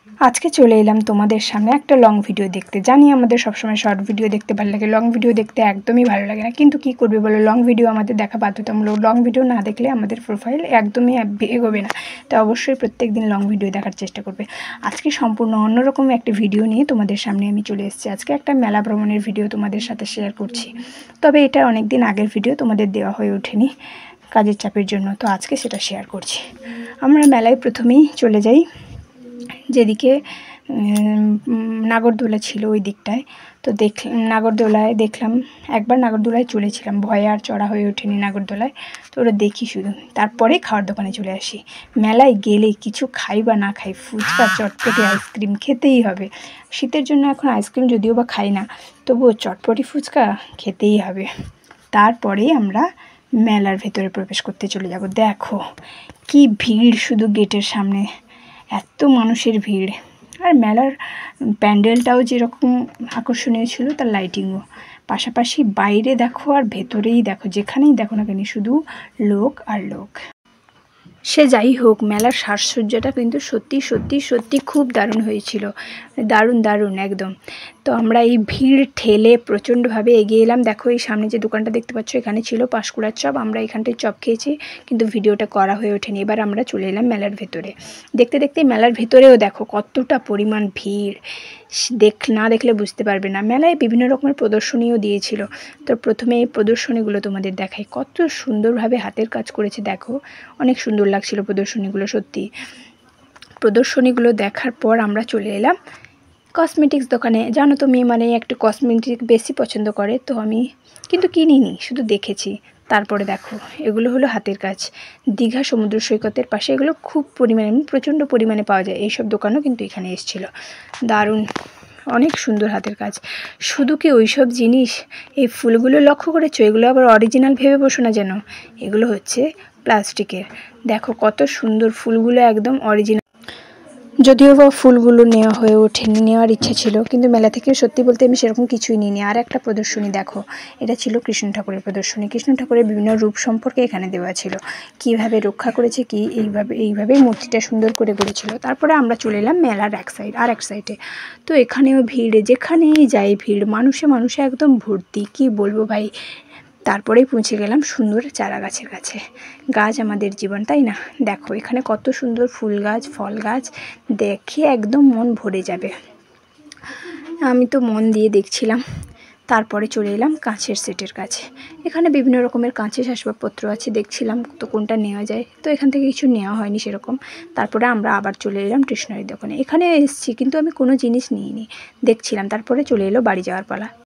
আজকে চলে এলাম তোমাদের সামনে একটা লং ভিডিও দেখতে। জানি আমাদের সবসময় শর্ট ভিডিও দেখতে ভালো লাগে, লং ভিডিও দেখতে একদমই ভালো লাগে না, কিন্তু কি করবে বলো, লং ভিডিও আমাদের দেখা বাধ্যতামূলক। লং ভিডিও না দেখলে আমাদের প্রোফাইল একদমই এগোবে না। তো অবশ্যই প্রত্যেক দিন লং ভিডিও দেখার চেষ্টা করবে। আজকে সম্পূর্ণ অন্যরকম একটি ভিডিও নিয়ে তোমাদের সামনে আমি চলে এসেছি। আজকে একটা মেলা ভ্রমণের ভিডিও তোমাদের সাথে শেয়ার করছি। তবে এটা অনেক দিন আগের ভিডিও, তোমাদের দেওয়া হয়ে ওঠেনি কাজের চাপের জন্য, তো আজকে সেটা শেয়ার করছি। আমরা মেলায় প্রথমেই চলে যাই যেদিকে নাগরদোলা ছিল ওই দিকটায়। তো নাগরদোলায় দেখলাম, একবার নাগরদোলায় চলেছিলাম, ভয়ে আর চড়া হয়ে ওঠেনি নাগরদোলায়। তো ওরা দেখি শুধু, তারপরে খাওয়ার দোকানে চলে আসি। মেলায় গেলে কিছু খাই বা না খাই, ফুচকা চটপটি আইসক্রিম খেতেই হবে। শীতের জন্য এখন আইসক্রিম যদিও বা খাই না, তবুও চটপটি ফুচকা খেতেই হবে। তারপরেই আমরা মেলার ভেতরে প্রবেশ করতে চলে যাব। দেখো কি ভিড় শুধু গেটের সামনে, এত মানুষের ভিড়। আর মেলার প্যান্ডেলটাও যেরকম আকর্ষণীয় ছিল, তার লাইটিংও। পাশাপাশি বাইরে দেখো আর ভেতরেই দেখো, যেখানেই দেখো না কেন শুধু লোক আর লোক। সে যাই হোক, মেলার সাজসজ্জাটা কিন্তু সত্যি সত্যি সত্যি খুব দারুণ হয়েছিল, দারুণ দারুণ একদম। তো আমরা এই ভিড় ঠেলে প্রচণ্ডভাবে এগিয়ে এলাম। দেখো এই সামনে যে দোকানটা দেখতে পাচ্ছ, এখানে ছিল পাঁশকুড়ার চপ। আমরা এখানটায় চপ খেয়েছি, কিন্তু ভিডিওটা করা হয়ে ওঠেনি। এবার আমরা চলে এলাম মেলার ভেতরে। দেখতে দেখতে মেলার ভেতরেও দেখো কতটা পরিমাণ ভিড়, না দেখলে বুঝতে পারবে না। মেলায় বিভিন্ন রকমের প্রদর্শনীও দিয়েছিল। তো প্রথমে এই প্রদর্শনীগুলো তোমাদের দেখাই, কত সুন্দরভাবে হাতের কাজ করেছে দেখো, অনেক সুন্দর লাগছিল প্রদর্শনীগুলো সত্যি। প্রদর্শনীগুলো দেখার পর আমরা চলে এলাম কসমেটিক্স দোকানে। জানো তো মেয়ে মানে একটু কসমেটিক বেশি পছন্দ করে, তো আমি কিন্তু কিনিনি, শুধু দেখেছি। তারপরে দেখো এগুলো হলো হাতের কাজ, দীঘা সমুদ্র সৈকতের পাশে এগুলো খুব পরিমাণে, প্রচণ্ড পরিমাণে পাওয়া যায়। এইসব দোকানও কিন্তু এখানে এসেছিলো, দারুণ অনেক সুন্দর হাতের কাজ। শুধু কি ওইসব জিনিস, এই ফুলগুলো লক্ষ্য করেছো, এগুলো আবার অরিজিনাল ভেবে বসো না যেন, এগুলো হচ্ছে প্লাস্টিকের। দেখো কত সুন্দর ফুলগুলো, একদম অরিজিনাল। যদিও বা ফুলগুলো নেওয়া হয়ে ওঠেনি, নেওয়ার ইচ্ছা ছিল, কিন্তু মেলা থেকে সত্যি বলতে আমি সেরকম কিছুই নিইনি। আর একটা প্রদর্শনী দেখো, এটা ছিল কৃষ্ণ ঠাকুরের প্রদর্শনী। কৃষ্ণ ঠাকুরের বিভিন্ন রূপ সম্পর্কে এখানে দেওয়া ছিল, কিভাবে রক্ষা করেছে, কি এইভাবেই মূর্তিটা সুন্দর করে গড়েছিল। তারপরে আমরা চলে এলাম মেলার আর এক সাইডে। তো এখানেও ভিড়, যেখানেই যাই ভিড়, মানুষে একদম ভর্তি, কি বলবো ভাই। তারপরেই পৌঁছে গেলাম সুন্দর চারা গাছের কাছে। গাছ আমাদের জীবন, তাই না? দেখো এখানে কত সুন্দর ফুল গাছ, ফল গাছ, দেখে একদম মন ভরে যাবে। আমি তো মন দিয়ে দেখছিলাম। তারপরে চলে এলাম কাঁচের সেটের কাছে। এখানে বিভিন্ন রকমের কাঁচের আসবাবপত্র আছে, দেখছিলাম তো কোনটা নেওয়া যায়। তো এখান থেকে কিছু নেওয়া হয়নি সেরকম। তারপরে আমরা আবার চলে এলাম স্টেশনারি দোকানে। এখানে এসেছি কিন্তু আমি কোনো জিনিস নিইনি, দেখছিলাম। তারপরে চলে এলো বাড়ি যাওয়ার পালা।